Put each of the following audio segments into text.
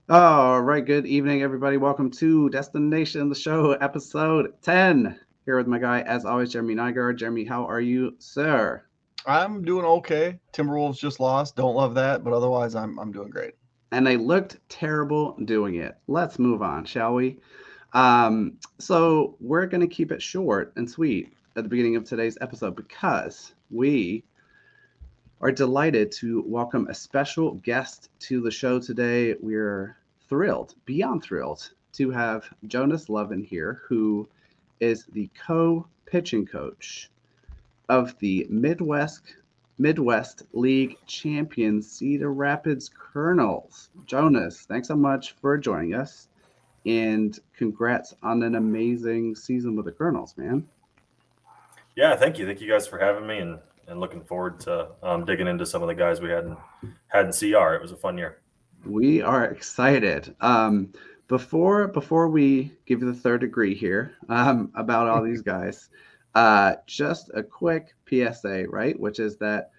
All right, good evening, everybody. Welcome to Destination the Show, episode 10. Here with my guy, as always, Jeremy Nygaard. Jeremy, how are you, sir? I'm doing okay. Timberwolves just lost. Don't love that, but otherwise I'm doing great. And they looked terrible doing it. Let's move on, shall we? So, we're going to keep it short and sweet at the beginning of today's episode because we are delighted to welcome a special guest to the show today. We're thrilled, beyond thrilled, to have Jonas Lovin here, who is the co-pitching coach of the Midwest League champion Cedar Rapids Kernels. Jonas, thanks so much for joining us, and congrats on an amazing season with the Kernels, man. Yeah, thank you. Thank you guys for having me and looking forward to digging into some of the guys we had in CR. It was a fun year. We are excited. Before we give you the third degree here about all these guys, just a quick PSA, right? Which is that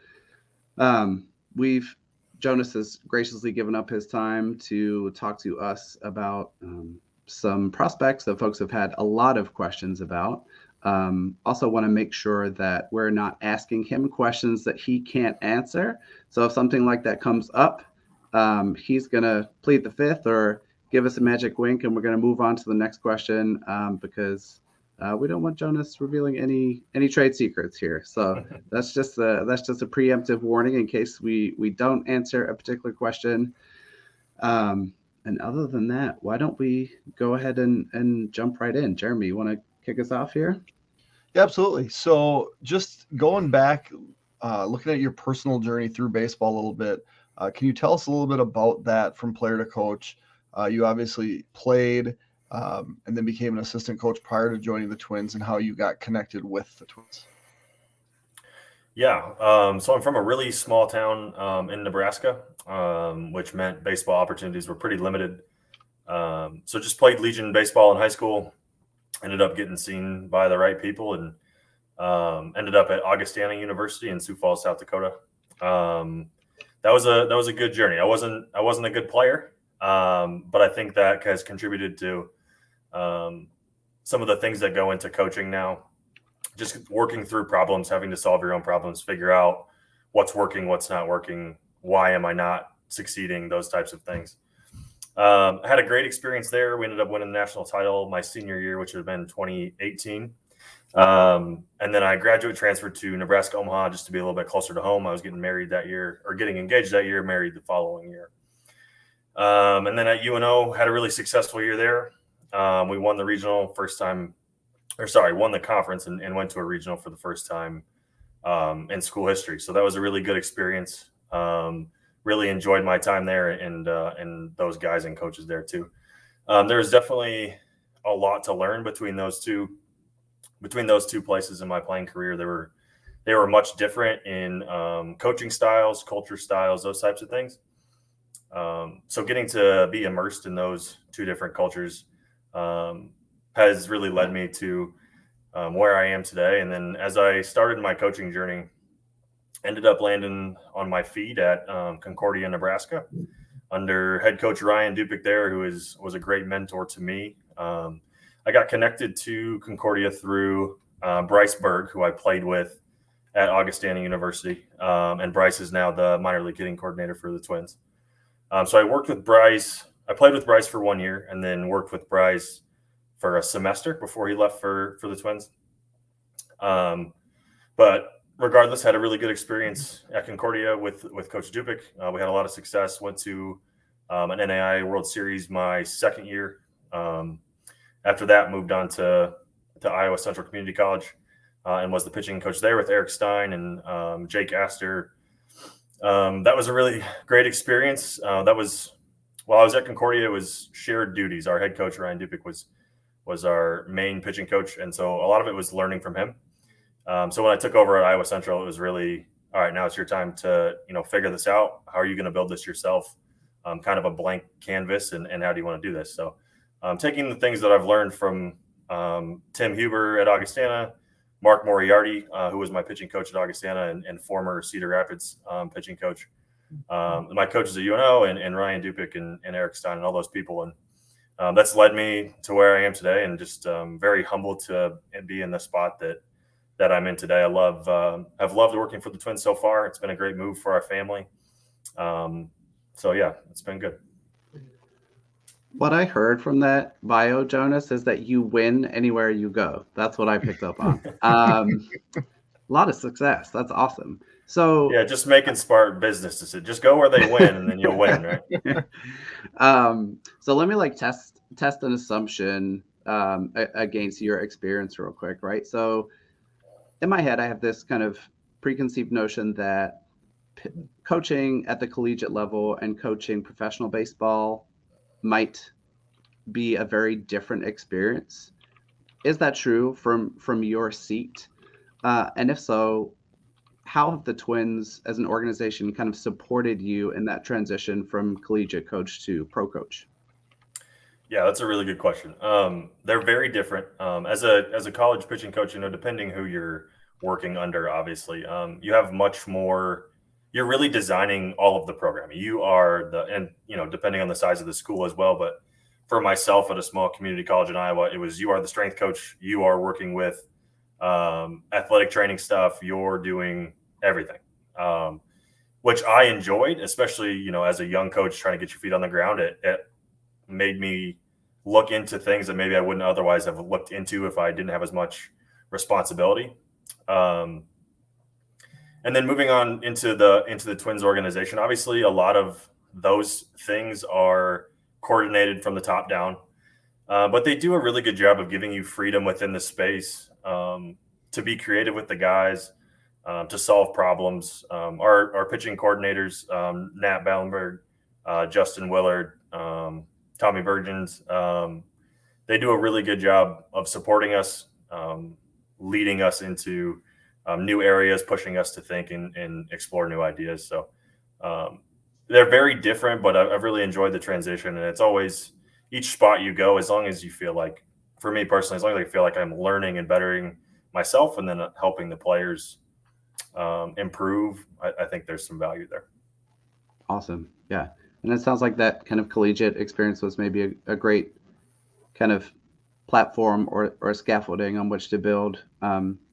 we've Jonas has graciously given up his time to talk to us about some prospects that folks have had a lot of questions about. Also, want to make sure that we're not asking him questions that he can't answer. So if something like that comes up, he's going to plead the fifth or give us a magic wink, and we're going to move on to the next question because we don't want Jonas revealing any trade secrets here. So that's just a preemptive warning in case we don't answer a particular question. And other than that, why don't we go ahead and jump right in? Jeremy, you want to kick us off here? Yeah, absolutely. So just going back, looking at your personal journey through baseball a little bit, can you tell us a little bit about that from player to coach? You obviously played and then became an assistant coach prior to joining the Twins, and how you got connected with the Twins. Yeah, so I'm from a really small town in Nebraska, which meant baseball opportunities were pretty limited. So just played Legion baseball in high school. Ended up getting seen by the right people and ended up at Augustana University in Sioux Falls, South Dakota. That was a good journey. I wasn't a good player, but I think that has contributed to some of the things that go into coaching now. Just working through problems, having to solve your own problems, figure out what's working, what's not working, why am I not succeeding, those types of things. I had a great experience there. We ended up winning the national title my senior year, which would have been 2018. And then I graduate transferred to Nebraska Omaha just to be a little bit closer to home. I was getting married that year, or getting engaged that year, married the following year. And then at UNO, had a really successful year there. We won the regional first time, or sorry, won the conference and went to a regional for the first time in school history. So that was a really good experience. Really enjoyed my time there and those guys and coaches there too. There was definitely a lot to learn between those two places in my playing career. They were much different in coaching styles, culture styles, those types of things. So getting to be immersed in those two different cultures has really led me to where I am today. And then as I started my coaching journey, ended up landing on my feet at Concordia, Nebraska, under head coach Ryan Dupick there, who was a great mentor to me. I got connected to Concordia through Bryce Berg, who I played with at Augustana University, and Bryce is now the minor league hitting coordinator for the Twins. So I worked with Bryce. I played with Bryce for 1 year, and then worked with Bryce for a semester before he left for the Twins. But regardless, had a really good experience at Concordia with Coach Dupick. We had a lot of success. Went to an NAI World Series my second year. After that, moved on to Iowa Central Community College and was the pitching coach there with Eric Stein and Jake Astor. That was a really great experience. That was while I was at Concordia. It was shared duties. Our head coach Ryan Dupick was our main pitching coach, and so a lot of it was learning from him. So when I took over at Iowa Central, it was really, all right, now it's your time to, figure this out. How are you going to build this yourself? Kind of a blank canvas, and how do you want to do this? So taking the things that I've learned from Tim Huber at Augustana, Mark Moriarty, who was my pitching coach at Augustana and former Cedar Rapids pitching coach, my coaches at UNO and Ryan Dupic and Eric Stein and all those people. And that's led me to where I am today, and just very humbled to be in the spot that I'm in today. I've loved working for the Twins so far. It's been a great move for our family. So yeah, it's been good. What I heard from that bio, Jonas, is that you win anywhere you go. That's what I picked up on. A lot of success. That's awesome. So yeah, just making smart business decisions. Just go where they win, and then you'll win, right? So let me test an assumption against your experience real quick, right? So in my head, I have this kind of preconceived notion that coaching at the collegiate level and coaching professional baseball might be a very different experience. Is that true from your seat? And if so, how have the Twins as an organization kind of supported you in that transition from collegiate coach to pro coach? Yeah, that's a really good question. They're very different. As a college pitching coach, depending who you're working under, obviously, you have much more. You're really designing all of the programming. You are depending on the size of the school as well. But for myself at a small community college in Iowa, you are the strength coach. You are working with athletic training stuff. You're doing everything, which I enjoyed, especially, as a young coach trying to get your feet on the ground. It made me look into things that maybe I wouldn't otherwise have looked into if I didn't have as much responsibility. And then moving on into the Twins organization, obviously a lot of those things are coordinated from the top down, but they do a really good job of giving you freedom within the space to be creative with the guys, to solve problems. Our pitching coordinators, Nat Ballenberg, Justin Willard, Tommy Virgins, they do a really good job of supporting us, leading us into new areas, pushing us to think and explore new ideas. So they're very different, but I've really enjoyed the transition. And it's always, each spot you go, as long as you feel like, for me personally, as long as I feel like I'm learning and bettering myself and then helping the players improve, I think there's some value there. Awesome. Yeah. And it sounds like that kind of collegiate experience was maybe a great kind of platform or scaffolding on which to build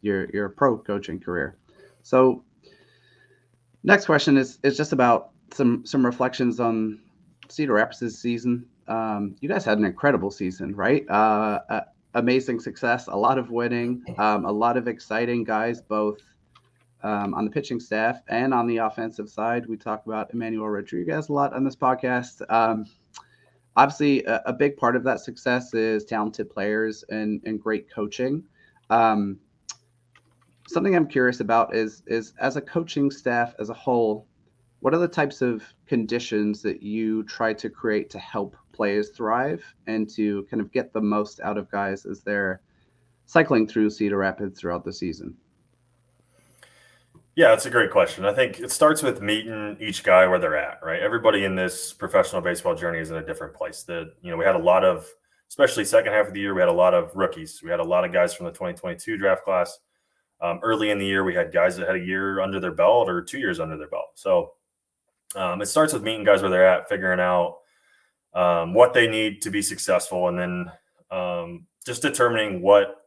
your pro coaching career. So next question is just about some reflections on Cedar Rapids' season. You guys had an incredible season, right? Amazing success, a lot of winning, a lot of exciting guys, both on the pitching staff and on the offensive side. We talk about Emmanuel Rodriguez a lot on this podcast. Obviously, a big part of that success is talented players and great coaching. Something I'm curious about is as a coaching staff as a whole, what are the types of conditions that you try to create to help players thrive and to kind of get the most out of guys as they're cycling through Cedar Rapids throughout the season? Yeah, that's a great question. I think it starts with meeting each guy where they're at, right? Everybody in this professional baseball journey is in a different place. We had a lot of, especially second half of the year, we had a lot of rookies. We had a lot of guys from the 2022 draft class. Early in the year, we had guys that had a year under their belt or 2 years under their belt. So it starts with meeting guys where they're at, figuring out what they need to be successful, and then just determining what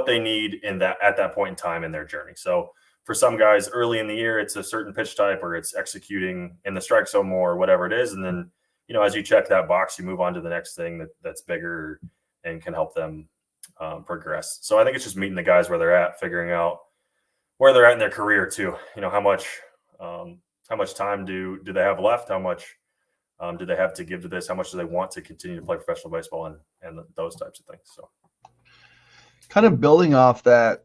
they need at that point in time in their journey. So for some guys early in the year, it's a certain pitch type or it's executing in the strike zone more, or whatever it is. And then, as you check that box, you move on to the next thing that's bigger and can help them progress. So I think it's just meeting the guys where they're at, figuring out where they're at in their career too. How much time do they have left? How much do they have to give to this? How much do they want to continue to play professional baseball and those types of things? So kind of building off that,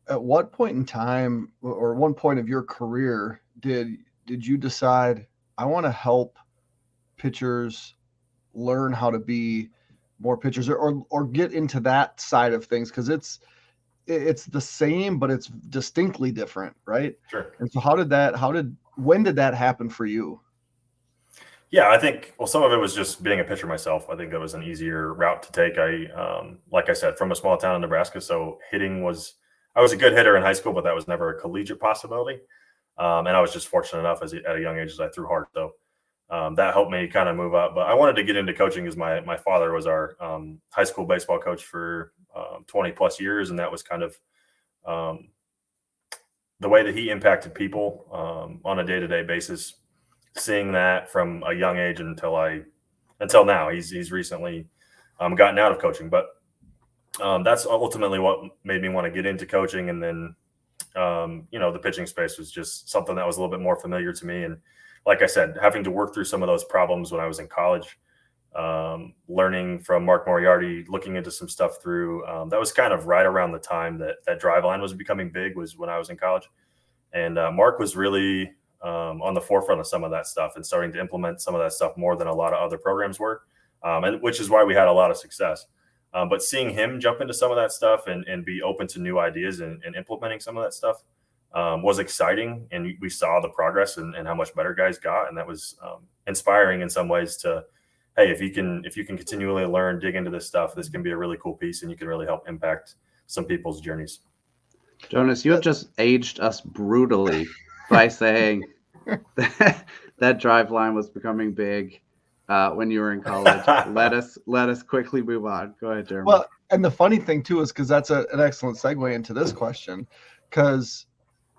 at what point in time or one point of your career did you decide, I want to help pitchers learn how to be more pitchers or get into that side of things? Because it's the same, but it's distinctly different, right? Sure. And so when did that happen for you? Yeah, I think, some of it was just being a pitcher myself. I think that was an easier route to take. Like I said, from a small town in Nebraska, so I was a good hitter in high school, but that was never a collegiate possibility. And I was just fortunate enough at a young age as I threw hard. So that helped me kind of move up. But I wanted to get into coaching because my father was our high school baseball coach for 20 plus years. And that was kind of the way that he impacted people on a day-to-day basis, seeing that from a young age until now. He's recently gotten out of coaching, but that's ultimately what made me want to get into coaching. And then, the pitching space was just something that was a little bit more familiar to me. And like I said, having to work through some of those problems when I was in college, learning from Mark Moriarty, looking into some stuff through, that was kind of right around the time that drive line was becoming big, was when I was in college. And Mark was really on the forefront of some of that stuff and starting to implement some of that stuff more than a lot of other programs were, and which is why we had a lot of success. But seeing him jump into some of that stuff and be open to new ideas and implementing some of that stuff was exciting. And we saw the progress and how much better guys got. And that was inspiring in some ways to, hey, if you can continually learn, dig into this stuff, this can be a really cool piece and you can really help impact some people's journeys. Jonas, you have just aged us brutally by saying that drive line was becoming big when you were in college. Let us quickly move on. Go ahead, Jeremy. Well, and the funny thing too is because that's an excellent segue into this question, because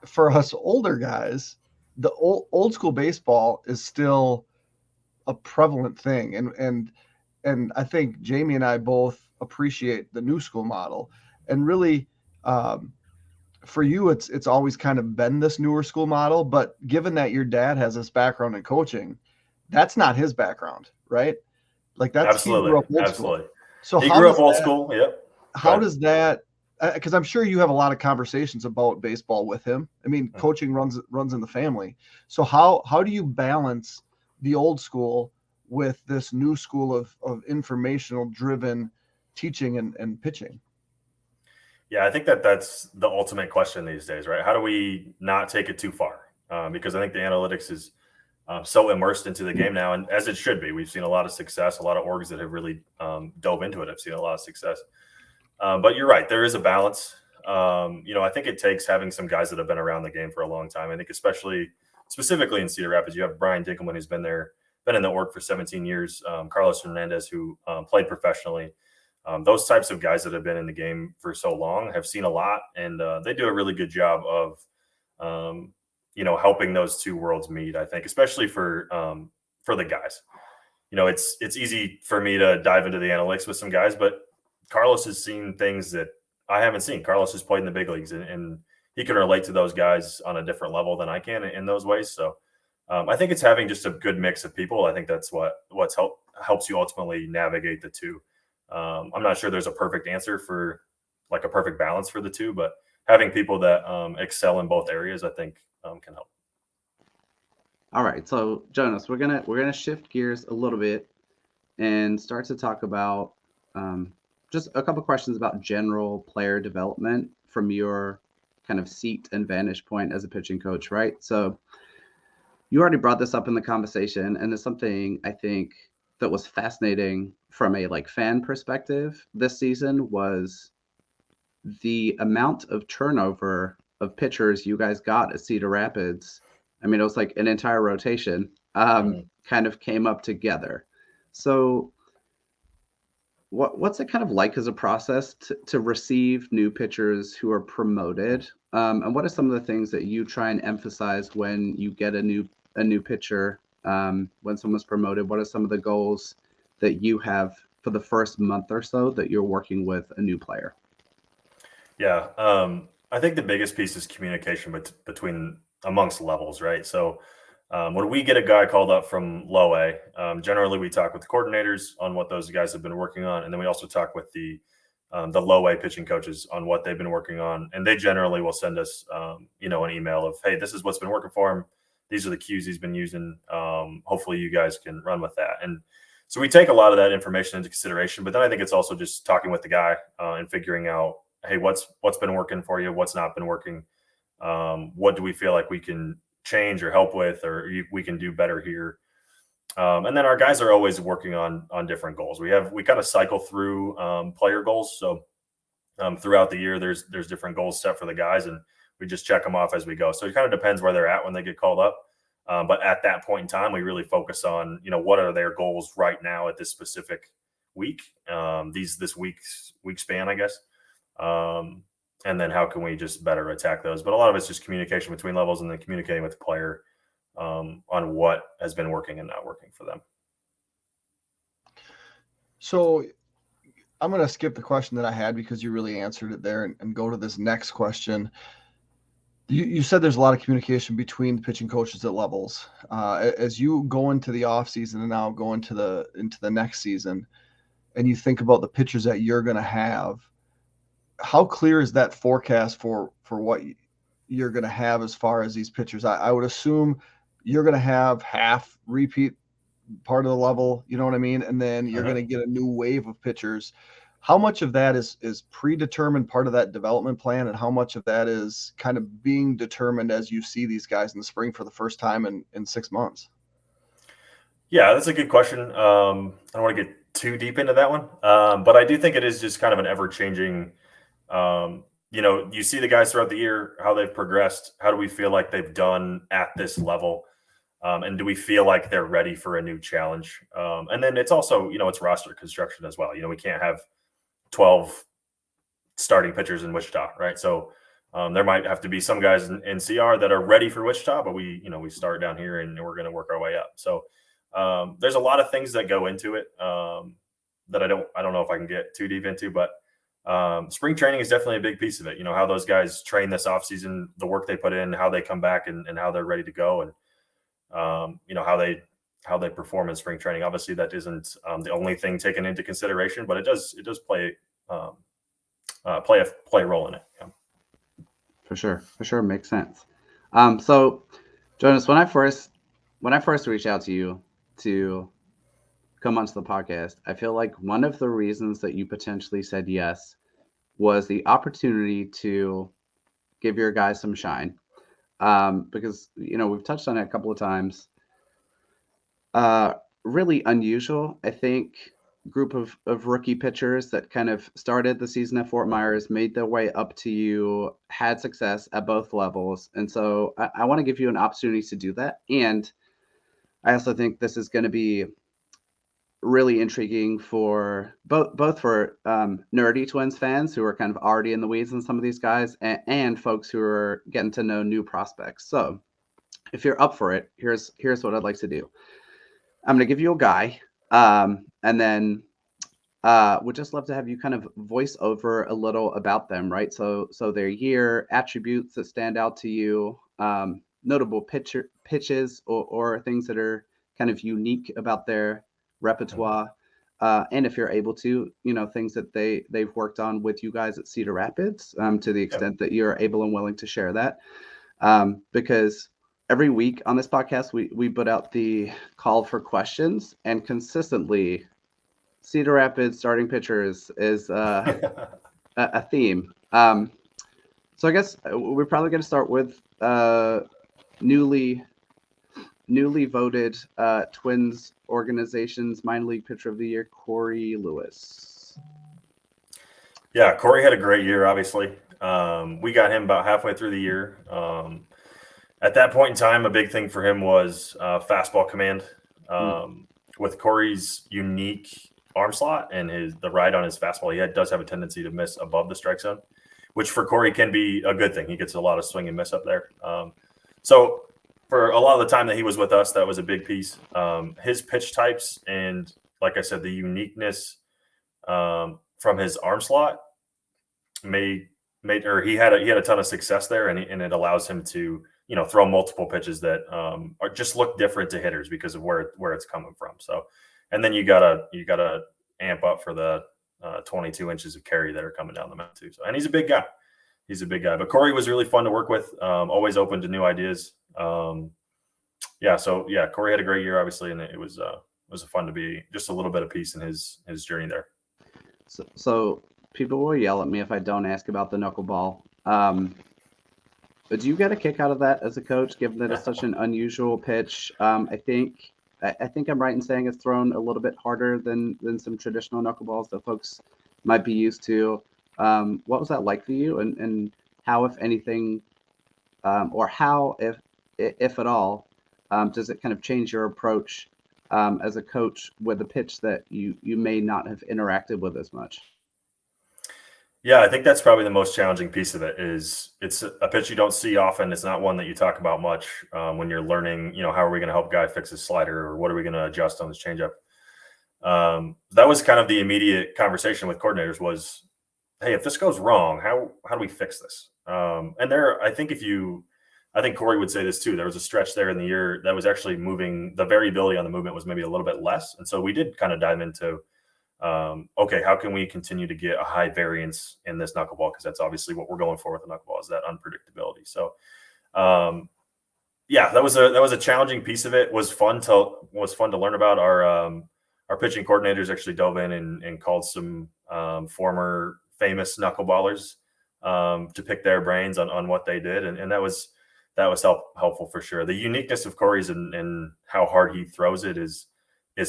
for us older guys, the old school baseball is still a prevalent thing, and I think Jamie and I both appreciate the new school model, and really. For you, it's always kind of been this newer school model, but given that your dad has this background in coaching, that's not his background, right? Like that's absolutely, he grew up old absolutely. School. So he grew up old school. Yep. How does that? Because I'm sure you have a lot of conversations about baseball with him. I mean, coaching runs in the family. So how do you balance the old school with this new school of informational driven teaching and pitching? Yeah, I think that's the ultimate question these days, right? How do we not take it too far? Because I think the analytics is so immersed into the game now, and as it should be. We've seen a lot of success, a lot of orgs that have really dove into it. I've seen a lot of success. But you're right, there is a balance. I think it takes having some guys that have been around the game for a long time. I think specifically in Cedar Rapids, you have Brian Dinkelman, who's been in the org for 17 years, Carlos Hernandez, who played professionally. Those types of guys that have been in the game for so long have seen a lot, and they do a really good job of, helping those two worlds meet. I think, especially for the guys, it's easy for me to dive into the analytics with some guys, but Carlos has seen things that I haven't seen. Carlos has played in the big leagues, and he can relate to those guys on a different level than I can in those ways. So I think it's having just a good mix of people. I think that's what's helps you ultimately navigate the two. I'm not sure there's a perfect answer for like a perfect balance for the two, but having people that excel in both areas, I think can help. All right, so Jonas, we're gonna shift gears a little bit and start to talk about just a couple questions about general player development from your kind of seat and vantage point as a pitching coach, right? So you already brought this up in the conversation, and it's something I think that was fascinating from a fan perspective this season was the amount of turnover of pitchers you guys got at Cedar Rapids. I mean, it was like an entire rotation kind of came up together. So what's it kind of like as a process to receive new pitchers who are promoted? And what are some of the things that you try and emphasize when you get a new pitcher, when someone's promoted? What are some of the goals that you have for the first month or so that you're working with a new player? Yeah, I think the biggest piece is communication between amongst levels, right? So when we get a guy called up from low A, generally we talk with the coordinators on what those guys have been working on, and then we also talk with the low A pitching coaches on what they've been working on, and they generally will send us an email of, hey, this is what's been working for him. These are the cues he's been using. Hopefully you guys can run with that. And so we take a lot of that information into consideration, but then I think it's also just talking with the guy and figuring out, hey, what's been working for you? What's not been working? What do we feel like we can change or help with, or we can do better here? And then our guys are always working on different goals. We kind of cycle through player goals. So throughout the year, there's different goals set for the guys, and we just check them off as we go. So it kind of depends where they're at when they get called up. But at that point in time, we really focus on, what are their goals right now at this specific week, this week span, I guess. And then how can we just better attack those? But a lot of it's just communication between levels and then communicating with the player on what has been working and not working for them. So I'm going to skip the question that I had because you really answered it there and go to this next question. You said there's a lot of communication between the pitching coaches at levels. As you go into the off season and now go into the next season, and you think about the pitchers that you're going to have, how clear is that forecast for what you're going to have as far as these pitchers? I would assume you're going to have half repeat part of the level, you know what I mean? And then you're going to get a new wave of pitchers. How much of that is predetermined part of that development plan, and how much of that is kind of being determined as you see these guys in the spring for the first time in 6 months? Yeah, that's a good question. I don't want to get too deep into that one, but I do think it is just kind of an ever-changing. You see the guys throughout the year, how they've progressed. How do we feel like they've done at this level? And do we feel like they're ready for a new challenge? And then it's also, it's roster construction as well. We can't have 12 starting pitchers in Wichita, right? So there might have to be some guys in CR that are ready for Wichita, but we start down here and we're going to work our way up. So there's a lot of things that go into it that I don't know if I can get too deep into, but spring training is definitely a big piece of it. How those guys train this offseason, the work they put in, how they come back and how they're ready to go, and how they perform in spring training. Obviously that isn't the only thing taken into consideration, but it does play a role in it. Yeah. For sure. Makes sense. So Jonas, when I first reached out to you to come onto the podcast, I feel like one of the reasons that you potentially said yes was the opportunity to give your guys some shine. Because, we've touched on it a couple of times. Really unusual, I think, group of rookie pitchers that kind of started the season at Fort Myers, made their way up to you, had success at both levels. And so I want to give you an opportunity to do that. And I also think this is going to be really intriguing for both for Nerdy Twins fans who are kind of already in the weeds on some of these guys, and folks who are getting to know new prospects. So if you're up for it, here's what I'd like to do. I'm going to give you a guy, and then would just love to have you kind of voice over a little about them, right? So their year, attributes that stand out to you, notable pitches or things that are kind of unique about their repertoire, and if you're able to, things that they've worked on with you guys at Cedar Rapids, to the extent that you're able and willing to share that, because every week on this podcast we put out the call for questions, and consistently Cedar Rapids starting pitchers is a theme. So I guess we're probably going to start with newly voted Twins organization's minor league pitcher of the year, Corey Lewis. Yeah, Corey had a great year, obviously. We got him about halfway through the year. At that point in time, a big thing for him was fastball command. With Corey's unique arm slot and the ride on his fastball, he does have a tendency to miss above the strike zone, which for Corey can be a good thing. He gets a lot of swing and miss up there. So for a lot of the time that he was with us, that was a big piece. His pitch types and, like I said, the uniqueness from his arm slot he had a ton of success there, and it allows him to throw multiple pitches that just look different to hitters because of where it's coming from. So, and then you gotta amp up for the 22 inches of carry that are coming down the mound too. So, and he's a big guy. But Corey was really fun to work with. Always open to new ideas. Corey had a great year, obviously, and it was fun to be just a little bit of piece in his journey there. So people will yell at me if I don't ask about the knuckleball. But do you get a kick out of that as a coach, given that it's such an unusual pitch? I think I'm right in saying it's thrown a little bit harder than some traditional knuckleballs that folks might be used to. What was that like for you, and how, if anything, or how, if at all, does it kind of change your approach as a coach with a pitch that you may not have interacted with as much? Yeah, I think that's probably the most challenging piece of it. Is it's a pitch you don't see often. It's not one that you talk about much when you're learning. How are we going to help guy fix his slider, or what are we going to adjust on his changeup? That was kind of the immediate conversation with coordinators was, hey, if this goes wrong, how do we fix this? And there, I think I think Corey would say this too. There was a stretch there in the year that was actually moving. The variability on the movement was maybe a little bit less, and so we did kind of dive into, okay, how can we continue to get a high variance in this knuckleball? Because that's obviously what we're going for with the knuckleball is that unpredictability. So, yeah, that was a challenging piece of it. Was fun to learn about. Our pitching coordinators actually dove in and called some former famous knuckleballers to pick their brains on what they did, and that was helpful for sure. The uniqueness of Corey's and how hard he throws it is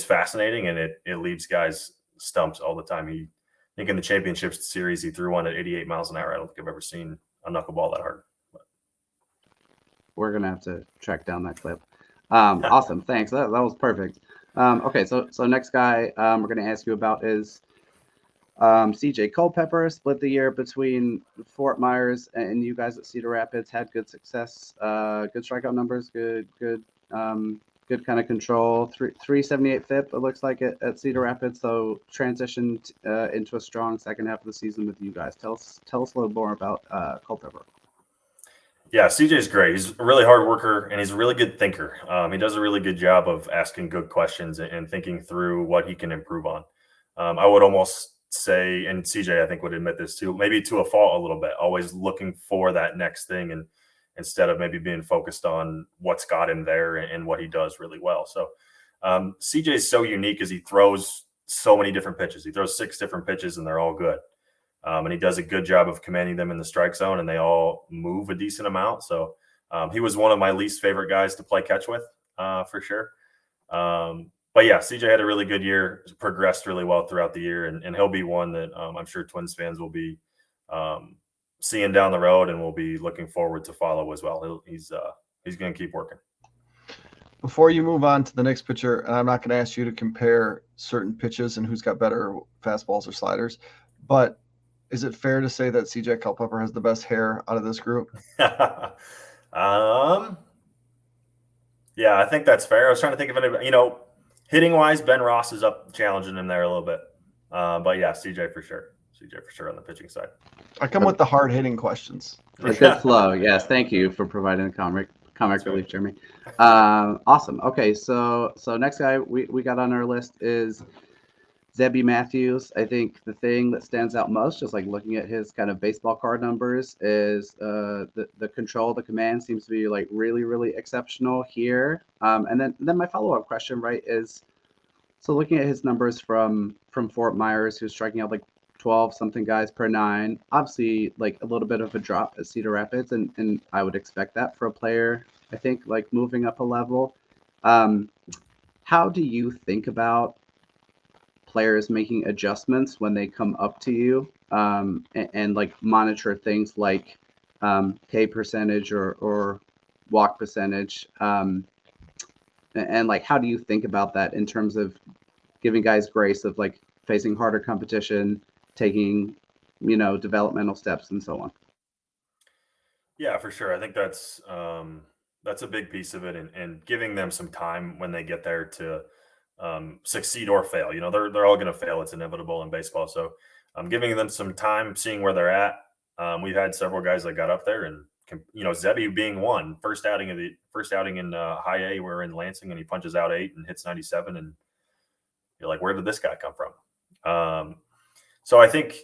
fascinating, and it leaves guys stumps all the time. I think in the championship series, he threw one at 88 miles an hour. I don't think I've ever seen a knuckleball that hard. We're going to have to track down that clip. Awesome. Thanks. That was perfect. Okay. So next guy we're going to ask you about is CJ Culpepper. Split the year between Fort Myers and you guys at Cedar Rapids. Had good success, good strikeout numbers, good kind of control. 378 FIP, it looks like at Cedar Rapids. So transitioned into a strong second half of the season with you guys. Tell us a little more about Culpepper. Yeah, CJ's great. He's a really hard worker and he's a really good thinker. He does a really good job of asking good questions and thinking through what he can improve on. I would almost say, and CJ I think would admit this too, maybe to a fault a little bit, always looking for that next thing and instead of maybe being focused on what's got him there and what he does really well. So CJ is so unique as he throws so many different pitches. He throws 6 different pitches and they're all good. And he does a good job of commanding them in the strike zone and they all move a decent amount. So he was one of my least favorite guys to play catch with for sure. But yeah, CJ had a really good year, progressed really well throughout the year, and he'll be one that I'm sure Twins fans will be seeing down the road and will be looking forward to follow as well. He's going to keep working. Before you move on to the next pitcher, and I'm not going to ask you to compare certain pitches and who's got better fastballs or sliders, but is it fair to say that CJ Culpepper has the best hair out of this group? Yeah, I think that's fair. I was trying to think of anybody, hitting wise, Ben Ross is up challenging him there a little bit. But yeah, CJ for sure. CJ for sure on the pitching side. I come with the hard hitting questions. A good flow. Yes. Thank you for providing the comic relief, Jeremy. Awesome. Okay. So next guy we got on our list is Zebby Matthews. I think the thing that stands out most, just like looking at his kind of baseball card numbers, is the control, the command seems to be like really, really exceptional here. And then my follow-up question, right, is so looking at his numbers from Fort Myers, who's striking out like 12 something guys per 9, obviously like a little bit of a drop at Cedar Rapids, and I would expect that for a player, I think, like moving up a level. How do you think about players making adjustments when they come up to you and like monitor things like K percentage or walk percentage, and like how do you think about that in terms of giving guys grace of like facing harder competition, taking developmental steps and so on? Yeah, for sure. I think that's a big piece of it, and giving them some time when they get there to succeed or fail. They're all going to fail. It's inevitable in baseball. So giving them some time, seeing where they're at. We've had several guys that got up there and, Zebby being one, first outing in high A, we're in Lansing and he punches out 8 and hits 97. And you're like, where did this guy come from? So I think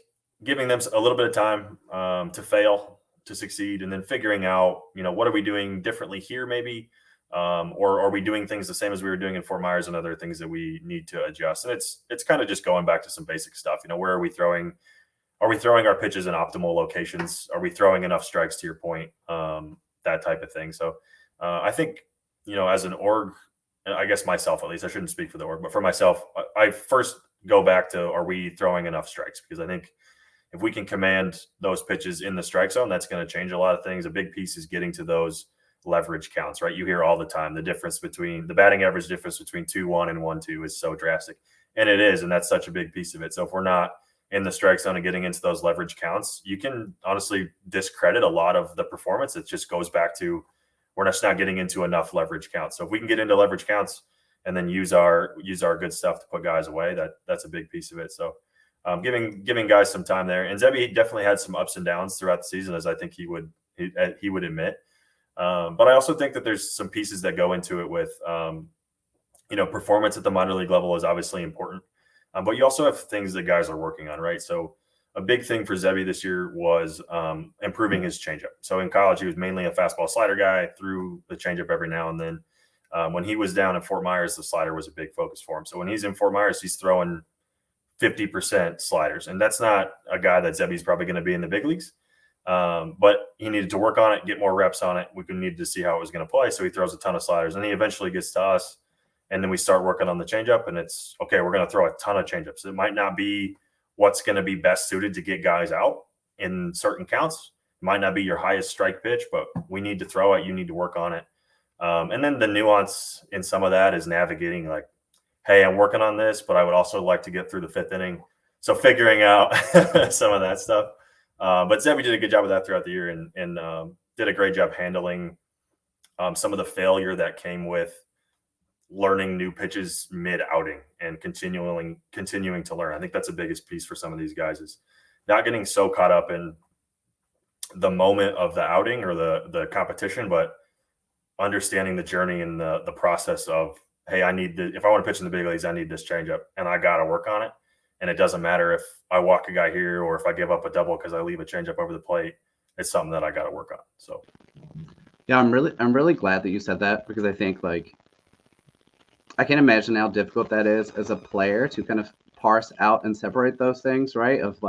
giving them a little bit of time to fail, to succeed, and then figuring out, what are we doing differently here maybe? Or are we doing things the same as we were doing in Fort Myers and other things that we need to adjust? And it's kind of just going back to some basic stuff. Where are we throwing? Are we throwing our pitches in optimal locations? Are we throwing enough strikes, to your point? That type of thing. So I think, as an org, I guess myself, at least, I shouldn't speak for the org, but for myself, I first go back to, are we throwing enough strikes? Because I think if we can command those pitches in the strike zone, that's going to change a lot of things. A big piece is getting to those leverage counts, right? You hear all the time the difference between the batting average difference between 2-1 and 1-2 is so drastic. And it is. And that's such a big piece of it. So if we're not in the strike zone and getting into those leverage counts, you can honestly discredit a lot of the performance. It just goes back to we're just not getting into enough leverage counts. So if we can get into leverage counts and then use our good stuff to put guys away, that's a big piece of it. So giving guys some time there. And Zebby definitely had some ups and downs throughout the season, as I think he would admit. But I also think that there's some pieces that go into it with, performance at the minor league level is obviously important. But you also have things that guys are working on, right? So a big thing for Zebby this year was improving his changeup. So in college, he was mainly a fastball slider guy, threw the changeup every now and then. When he was down in Fort Myers, the slider was a big focus for him. So when he's in Fort Myers, he's throwing 50% sliders. And that's not a guy that Zebby's probably going to be in the big leagues. But he needed to work on it, get more reps on it. We needed to see how it was going to play. So he throws a ton of sliders. And he eventually gets to us. And then we start working on the changeup. And it's, okay, we're going to throw a ton of changeups. It might not be what's going to be best suited to get guys out in certain counts. It might not be your highest strike pitch, but we need to throw it. You need to work on it. And then the nuance in some of that is navigating like, hey, I'm working on this, but I would also like to get through the fifth inning. So figuring out some of that stuff. But Zebby did a good job of that throughout the year and did a great job handling some of the failure that came with learning new pitches mid-outing and continuing to learn. I think that's the biggest piece for some of these guys is not getting so caught up in the moment of the outing or the competition, but understanding the journey and the process of, hey, if I want to pitch in the big leagues, I need this changeup and I got to work on it. And it doesn't matter if I walk a guy here or if I give up a double because I leave a changeup over the plate. It's something that I got to work on. So, yeah, I'm really glad that you said that because I think I can imagine how difficult that is as a player to kind of parse out and separate those things, right? Of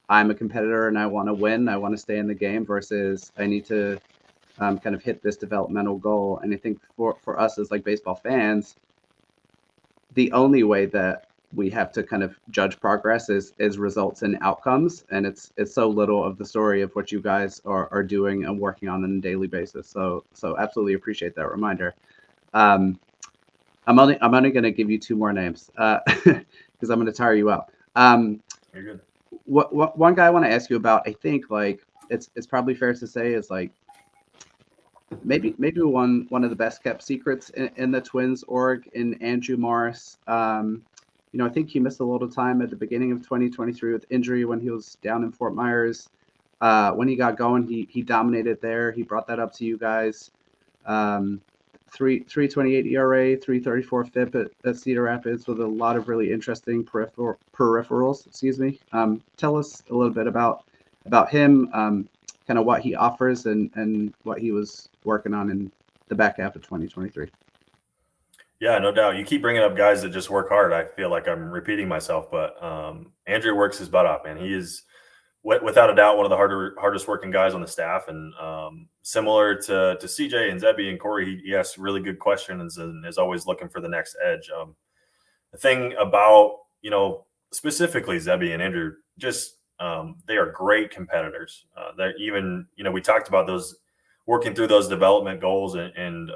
I'm a competitor and I want to win, I want to stay in the game versus I need to kind of hit this developmental goal. And I think for us as baseball fans, the only way that we have to kind of judge progress is results and outcomes. And it's so little of the story of what you guys are doing and working on a daily basis. So absolutely appreciate that reminder. I'm only going to give you two more names because I'm going to tire you out. you're good. One guy I want to ask you about, I think it's probably fair to say is maybe one of the best kept secrets in the Twins org in Andrew Morris. I think he missed a little time at the beginning of 2023 with injury when he was down in Fort Myers. When he got going, he dominated there. He brought that up to you guys. 3.28 ERA, 3.34 FIP at Cedar Rapids with a lot of really interesting peripherals. Excuse me. Tell us a little bit about him, kind of what he offers and what he was working on in the back half of 2023. Yeah, no doubt. You keep bringing up guys that just work hard. I feel like I'm repeating myself, but Andrew works his butt off, man. He is, without a doubt, one of the hardest working guys on the staff. And similar to CJ and Zebby and Corey, he asks really good questions and is always looking for the next edge. The thing about, specifically Zebby and Andrew, just they are great competitors. They're even, we talked about those working through those development goals and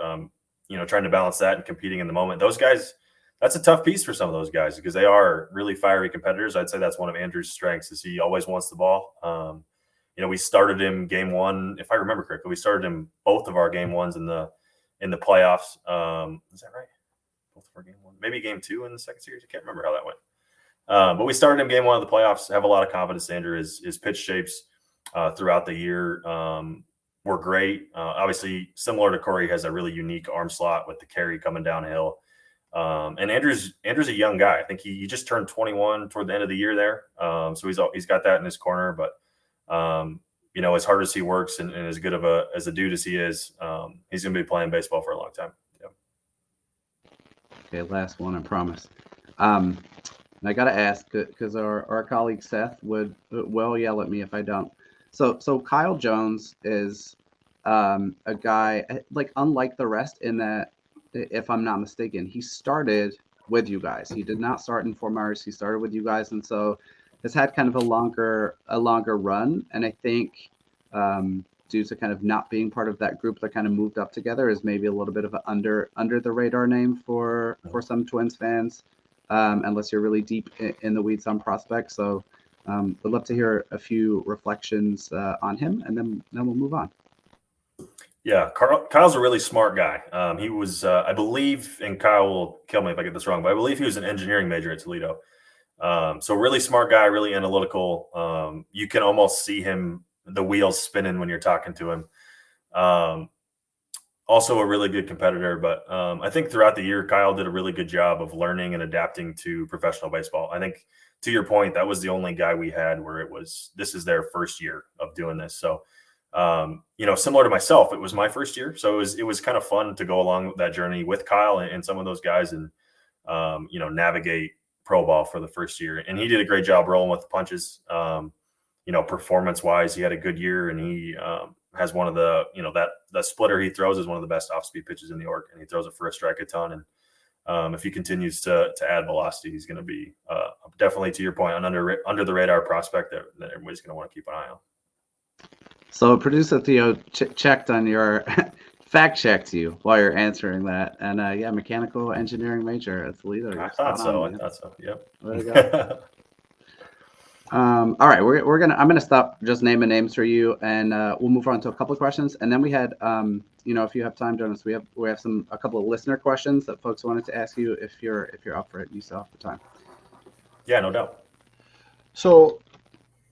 trying to balance that and competing in the moment. Those guys, that's a tough piece for some of those guys because they are really fiery competitors. I'd say that's one of Andrew's strengths is he always wants the ball. We started him game one, if I remember correctly, we started him both of our game ones in the playoffs. Is that right? Both of our game one, maybe game two in the second series. I can't remember how that went. But we started him game one of the playoffs. Have a lot of confidence. Andrew, his pitch shapes throughout the year were great. Obviously, similar to Corey, has a really unique arm slot with the carry coming downhill. And Andrew's a young guy. I think he just turned 21 toward the end of the year there. So he's got that in his corner. But as hard as he works and as good of as a dude as he is, he's going to be playing baseball for a long time. Yeah. Okay, last one, I promise. And I got to ask because our colleague Seth will yell at me if I don't. So Kyle Jones is a guy unlike the rest in that, if I'm not mistaken, he started with you guys. He did not start in Fort Myers. He started with you guys, and so has had kind of a longer run, and I think due to kind of not being part of that group that kind of moved up together, is maybe a little bit of an under the radar name for some Twins fans, unless you're really deep in the weeds on prospects. So would love to hear a few reflections on him, and then we'll move on. Yeah, Kyle's a really smart guy. He was, I believe, and Kyle will kill me if I get this wrong, but I believe he was an engineering major at Toledo. So really smart guy, really analytical. You can almost see the wheels spinning when you're talking to him. Also a really good competitor, but I think throughout the year, Kyle did a really good job of learning and adapting to professional baseball. I think, to your point, that was the only guy we had where this is their first year of doing this. So, similar to myself, it was my first year. So it was kind of fun to go along that journey with Kyle and some of those guys and, navigate pro ball for the first year. And he did a great job rolling with the punches. Performance wise, he had a good year, and he has one of the, that splitter he throws is one of the best off speed pitches in the org, and he throws it for a strike a ton. And if he continues to add velocity, he's going to be definitely, to your point, an under the radar prospect that everybody's going to want to keep an eye on. So producer Theo checked on your fact checked you while you're answering that, and mechanical engineering major at Toledo. I thought so. Yep. There you go. All right, I'm gonna stop just naming names for you, and we'll move on to a couple of questions, and then we had if you have time, Jonas, we have a couple of listener questions that folks wanted to ask you if you're up for it. You still have the time. Yeah, no doubt. So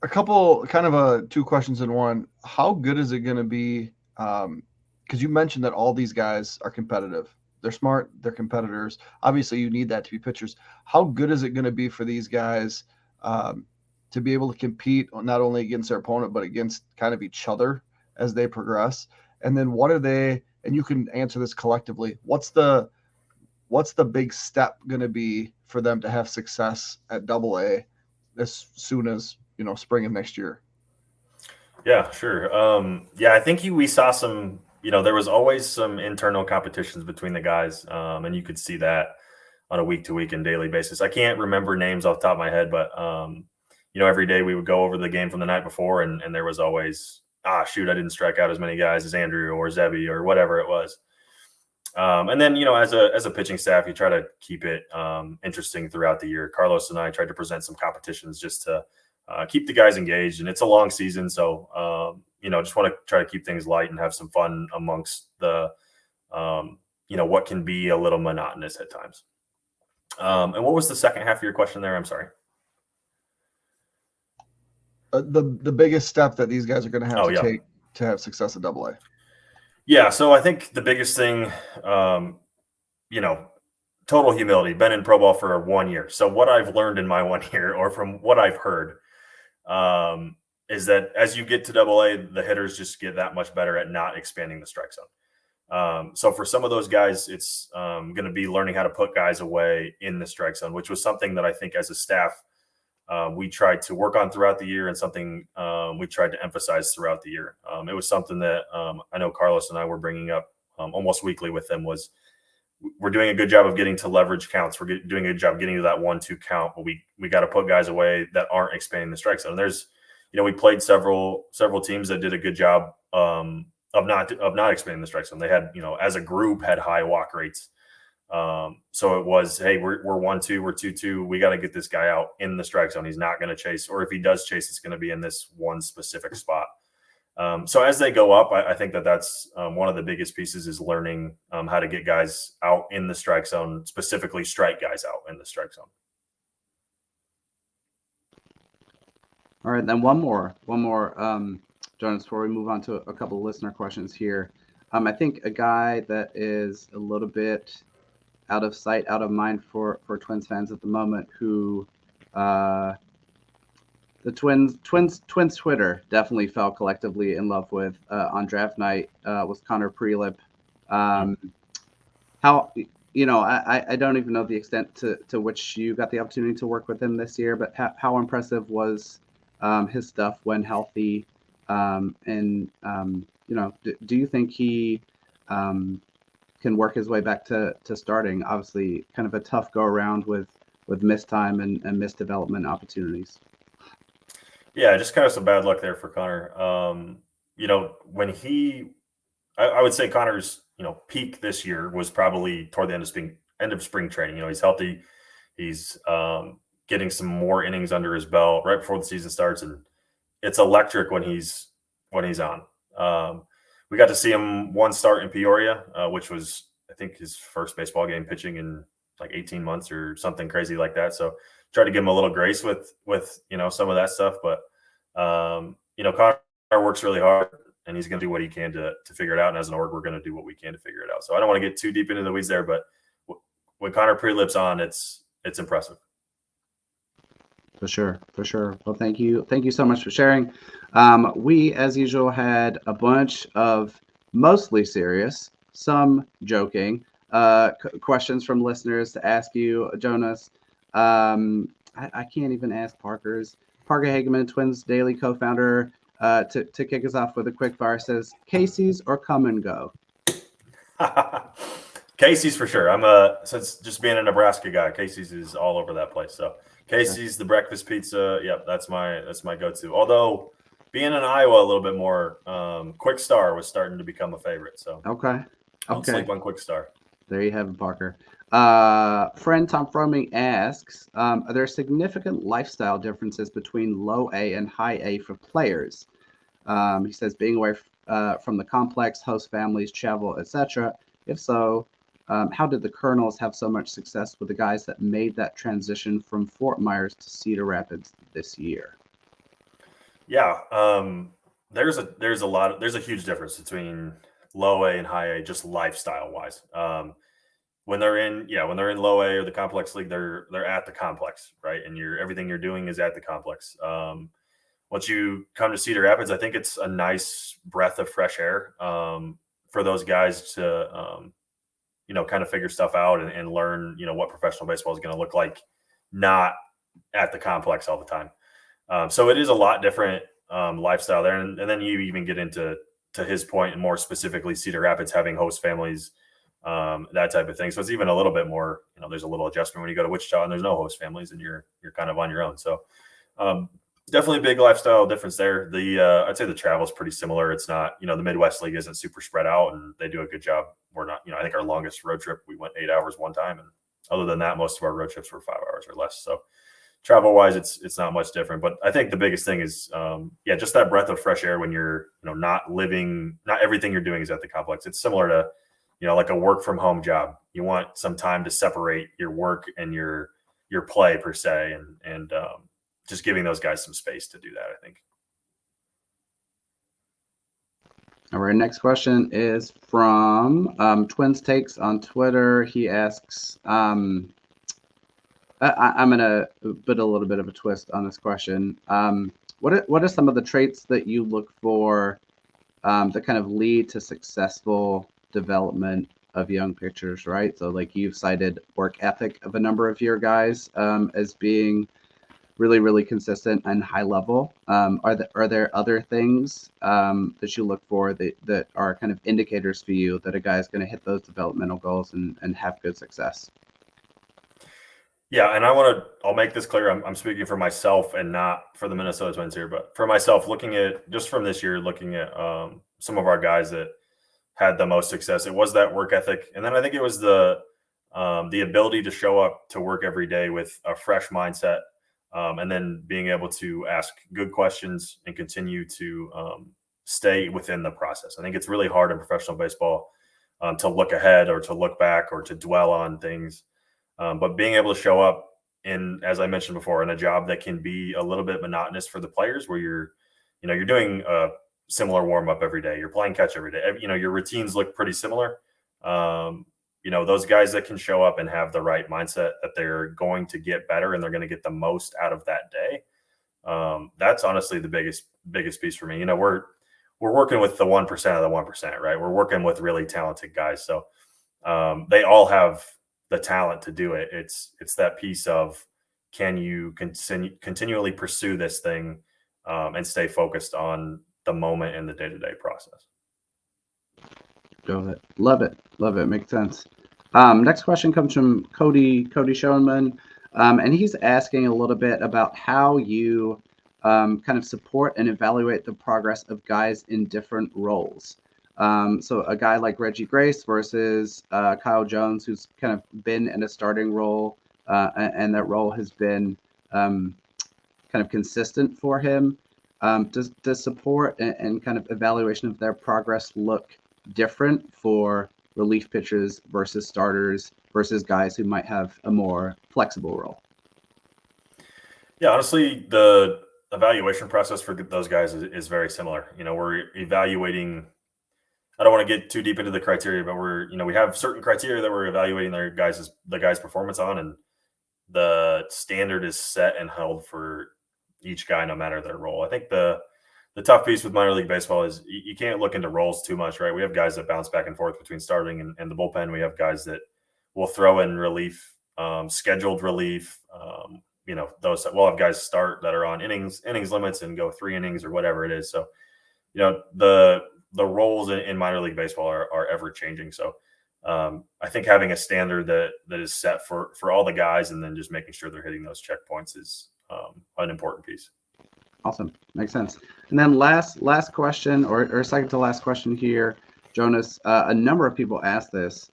a couple, kind of two questions in one. How good is it going to be? Because you mentioned that all these guys are competitive. They're smart. They're competitors. Obviously, you need that to be pitchers. How good is it going to be for these guys to be able to compete not only against their opponent, but against kind of each other as they progress? And then what are they, and you can answer this collectively, what's the big step going to be for them to have success at AA as soon as, spring of next year? Yeah, sure. I think we saw some, there was always some internal competitions between the guys. And you could see that on a week to week and daily basis. I can't remember names off the top of my head, but, every day we would go over the game from the night before, and there was always, I didn't strike out as many guys as Andrew or Zebby or whatever it was. And then, as a pitching staff, you try to keep it interesting throughout the year. Carlos and I tried to present some competitions just to keep the guys engaged, and it's a long season. So, just want to try to keep things light and have some fun amongst the, what can be a little monotonous at times. And what was the second half of your question there? I'm sorry. The biggest step that these guys are going to have to take to have success at AA. Yeah. So I think the biggest thing, total humility, been in pro ball for 1 year. So what I've learned in my 1 year, or from what I've heard, is that as you get to AA, the hitters just get that much better at not expanding the strike zone. So for some of those guys, it's going to be learning how to put guys away in the strike zone, which was something that I think as a staff, we tried to work on throughout the year, and something we tried to emphasize throughout the year. It was something that I know Carlos and I were bringing up almost weekly with them, was we're doing a good job of getting to leverage counts. We're doing a good job getting to that 1-2 count, but we got to put guys away that aren't expanding the strike zone. And there's, we played several teams that did a good job of not expanding the strike zone. They had, as a group, had high walk rates. So it was, hey, we're 1-2, we're 2-2. We got to get this guy out in the strike zone. He's not going to chase, or if he does chase, it's going to be in this one specific spot. So as they go up, I think that's one of the biggest pieces, is learning how to get guys out in the strike zone, specifically strike guys out in the strike zone. All right, then one more, Jonas, before we move on to a couple of listener questions here. I think a guy that is a little bit out of sight, out of mind for Twins fans at the moment, who the Twins Twitter definitely fell collectively in love with on draft night, was Connor Prielipp. How, I don't even know the extent to which you got the opportunity to work with him this year, but how impressive was his stuff when healthy? Do you think he can work his way back to starting? Obviously, kind of a tough go around with missed time and missed development opportunities. Yeah, just kind of some bad luck there for Connor. When I would say Connor's, peak this year was probably toward the end of spring training. He's healthy. He's getting some more innings under his belt right before the season starts, and it's electric when he's on. We got to see him one start in Peoria, which was, I think, his first baseball game pitching in like 18 months or something crazy like that. So try to give him a little grace with some of that stuff. But Connor works really hard, and he's going to do what he can to figure it out. And as an org, we're going to do what we can to figure it out. So I don't want to get too deep into the weeds there, but when Connor Prielipp's on, it's impressive. For sure. Well, thank you so much for sharing. We, as usual, had a bunch of mostly serious, some joking questions from listeners to ask you, Jonas. I can't even ask Parker's. Parker Hageman, Twins Daily co-founder, to kick us off with a quick fire, says, Casey's or come and go? Casey's for sure. Since just being a Nebraska guy, Casey's is all over that place. So Casey's, the breakfast pizza. Yep, that's my go-to. Although being in Iowa a little bit more, Quick Star was starting to become a favorite. So don't sleep on Quick Star. There you have it, Parker. Friend Tom Froming asks, are there significant lifestyle differences between low A and high A for players? He says being away from the complex, host families, travel, etc. If so, how did the Kernels have so much success with the guys that made that transition from Fort Myers to Cedar Rapids this year? Yeah, there's a huge difference between low A and high A, just lifestyle wise. When they're in low A or the complex league, they're at the complex, right? And everything you're doing is at the complex. Once you come to Cedar Rapids, I think it's a nice breath of fresh air for those guys to kind of figure stuff out and learn, what professional baseball is going to look like, not at the complex all the time. So it is a lot different lifestyle there. And then you even get into his point, and more specifically Cedar Rapids having host families, that type of thing. So it's even a little bit more, there's a little adjustment when you go to Wichita and there's no host families and you're kind of on your own. So definitely a big lifestyle difference there. I'd say the travel is pretty similar. It's not, the Midwest League isn't super spread out, and they do a good job. We're not, I think our longest road trip, we went 8 hours one time. And other than that, most of our road trips were 5 hours or less. So travel wise, it's not much different. But I think the biggest thing is, just that breath of fresh air when you're, not everything you're doing is at the complex. It's similar to, like a work from home job. You want some time to separate your work and your play per se, and just giving those guys some space to do that, I think. All right, next question is from Twins Takes on Twitter. He asks, I'm going to put a little bit of a twist on this question. What are some of the traits that you look for that kind of lead to successful development of young pitchers, right? So like you've cited work ethic of a number of your guys as being really, really consistent and high level. Are there other things that you look for that are kind of indicators for you that a guy is going to hit those developmental goals and have good success? Yeah, and I'll make this clear. I'm speaking for myself and not for the Minnesota Twins here, but for myself, looking at just from this year, looking at some of our guys that had the most success, it was that work ethic. And then I think it was the ability to show up to work every day with a fresh mindset, and then being able to ask good questions and continue to stay within the process. I think it's really hard in professional baseball to look ahead or to look back or to dwell on things. But being able to show up in, as I mentioned before, in a job that can be a little bit monotonous for the players, where you're doing a similar warm up every day, you're playing catch every day, your routines look pretty similar. Those guys that can show up and have the right mindset that they're going to get better and they're going to get the most out of that day. That's honestly the biggest piece for me. We're working with the 1% of the 1%, right? We're working with really talented guys. So they all have the talent to do it. It's that piece of, can you continually pursue this thing and stay focused on the moment and the day-to-day process. Go with it. Love it. Makes sense. Next question comes from Cody Schoenman, and he's asking a little bit about how you kind of support and evaluate the progress of guys in different roles. So a guy like Reggie Grace versus Kyle Jones, who's kind of been in a starting role, and that role has been kind of consistent for him. Does support and kind of evaluation of their progress look different for relief pitchers versus starters versus guys who might have a more flexible role? Yeah, honestly, the evaluation process for those guys is very similar. We're evaluating. I don't want to get too deep into the criteria, but we have certain criteria that we're evaluating the guy's performance on, and the standard is set and held for each guy, no matter their role. I think the tough piece with minor league baseball is you can't look into roles too much, right? We have guys that bounce back and forth between starting and the bullpen. We have guys that will throw in relief, scheduled relief. We'll have guys start that are on innings limits and go 3 innings or whatever it is. So, the roles in minor league baseball are ever changing. So I think having a standard that is set for all the guys and then just making sure they're hitting those checkpoints is an important piece. Awesome. Makes sense. And then last question or second to last question here, Jonas, a number of people asked this.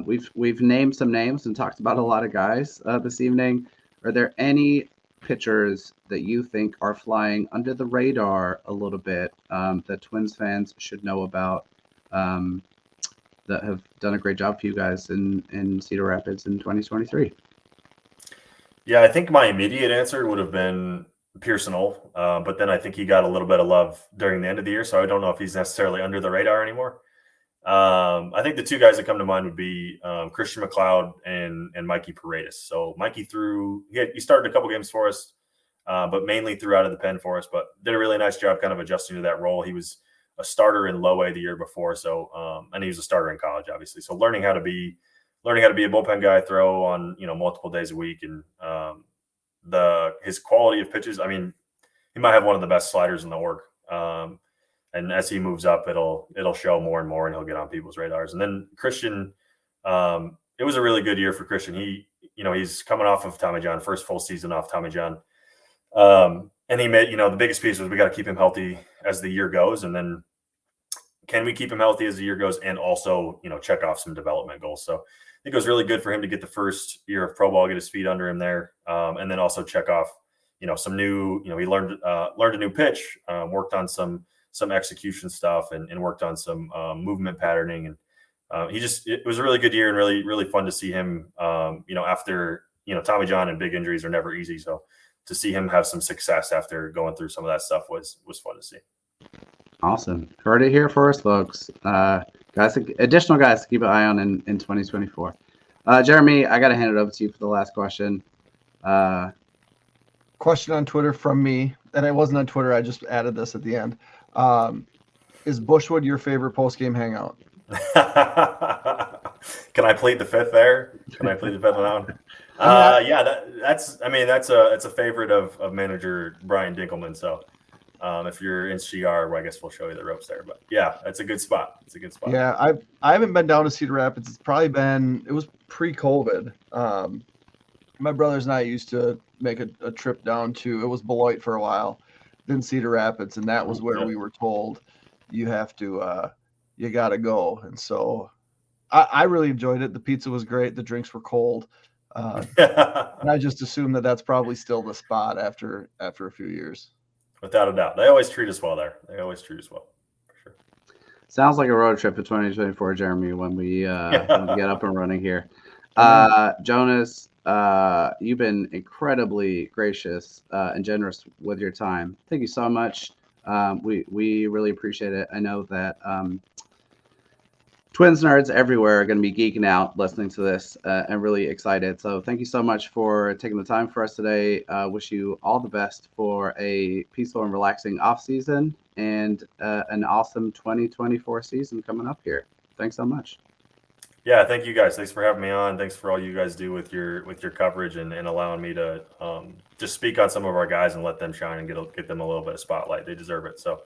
We've named some names and talked about a lot of guys this evening. Are there any pitchers that you think are flying under the radar a little bit that Twins fans should know about that have done a great job for you guys in Cedar Rapids in 2023? Yeah, I think my immediate answer would have been Pearson Ole, but then I think he got a little bit of love during the end of the year, so I don't know if he's necessarily under the radar anymore. I think the 2 guys that come to mind would be Christian McLeod and Mikey Paredes. So Mikey he started a couple games for us, but mainly threw out of the pen for us, but did a really nice job kind of adjusting to that role. He was a starter in low A the year before, so and he was a starter in college, obviously. So learning how to be a bullpen guy, throw on multiple days a week, and his quality of pitches. I mean, he might have one of the best sliders in the org. And as he moves up, it'll show more and more, and he'll get on people's radars. And then Christian, it was a really good year for Christian. He's coming off of Tommy John, first full season off Tommy John. And he made, the biggest piece was we got to keep him healthy as the year goes. And then can we keep him healthy as the year goes and also, check off some development goals. So I think it was really good for him to get the first year of pro ball, get his feet under him there. And then also check off, some new, he learned a new pitch, worked on some execution stuff and worked on some movement patterning. And it was a really good year and really, really fun to see him, after, Tommy John and big injuries are never easy. So to see him have some success after going through some of that stuff was fun to see. Awesome. Heard it here first, folks. Additional guys to keep an eye on in 2024. Jeremy, I got to hand it over to you for the last question. Question on Twitter from me, and I wasn't on Twitter. I just added this at the end. Is Bushwood your favorite post-game hangout? Can I plead the fifth there? Can I plead the fifth on that one? Yeah, that's a favorite of manager Brian Dinkelman. So if you're in CR, I guess we'll show you the ropes there. But yeah, that's a good spot. It's a good spot. Yeah, I haven't been down to Cedar Rapids. It was pre-COVID. My brothers and I used to make a trip down to, it was Beloit for a while, then Cedar Rapids, and that was where we were told you have to you got to go. And so I really enjoyed it. The pizza was great. The drinks were cold. And I just assume that that's probably still the spot after a few years. Without a doubt. They always treat us well there. They always treat us well, for sure. Sounds like a road trip for 2024, Jeremy, when we get up and running here. Jonas, you've been incredibly gracious and generous with your time. Thank you so much. We really appreciate it. I know that Twins nerds everywhere are going to be geeking out listening to this and really excited. So thank you so much for taking the time for us today. Wish you all the best for a peaceful and relaxing off season and an awesome 2024 season coming up here. Thanks so much. Yeah, thank you guys. Thanks for having me on. Thanks for all you guys do with your coverage and allowing me to just speak on some of our guys and let them shine and get them a little bit of spotlight. They deserve it. So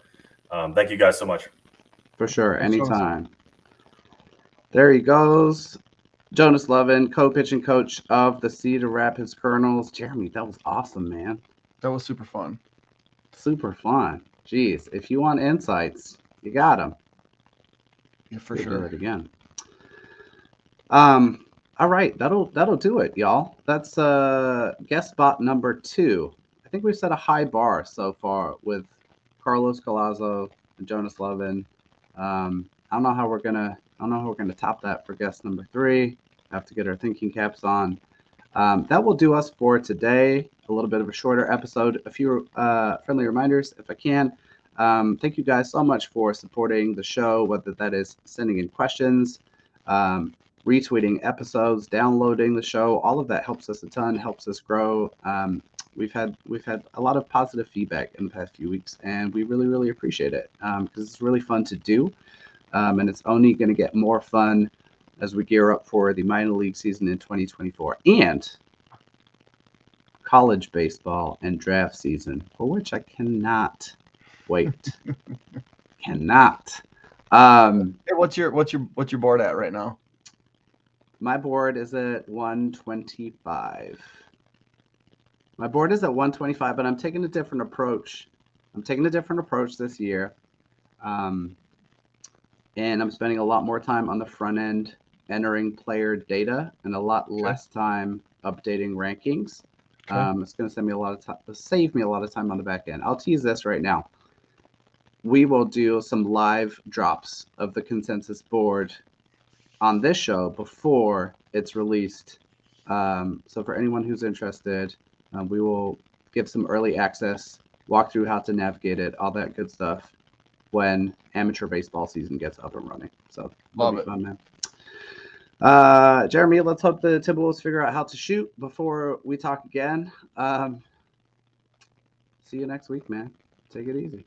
thank you guys so much. For sure. Anytime. There he goes. Jonas Lovin, co-pitching coach of the Cedar Rapids Kernels. Jeremy, that was awesome, man. That was super fun. Super fun. Jeez, if you want insights, you got them. Yeah, for Do sure. it again. All right, that'll do it, y'all. That's guest spot number 2. I think we've set a high bar so far with Carlos Collazo and Jonas Lovin. I don't know how we're gonna top that for guest number 3. Have to get our thinking caps on. That will do us for today. A little bit of a shorter episode. A few friendly reminders, if I can. Thank you guys so much for supporting the show, whether that is sending in questions, retweeting episodes, downloading the show. All of that helps us a ton, helps us grow. We've had a lot of positive feedback in the past few weeks, and we really, really appreciate it because it's really fun to do, and it's only going to get more fun as we gear up for the minor league season in 2024 and college baseball and draft season, for which I cannot wait. Cannot. Hey, what's your board at right now? My board is at 125. My board is at 125, but I'm taking a different approach. This year. And I'm spending a lot more time on the front end entering player data and a lot less time updating rankings. It's going to save me a lot of time on the back end. I'll tease this right now. We will do some live drops of the consensus board on this show before it's released. So for anyone who's interested, we will give some early access, walk through how to navigate it, all that good stuff when amateur baseball season gets up and running. So Love it. Fun, man. Jeremy, let's hope the Timberwolves figure out how to shoot before we talk again. See you next week, man. Take it easy.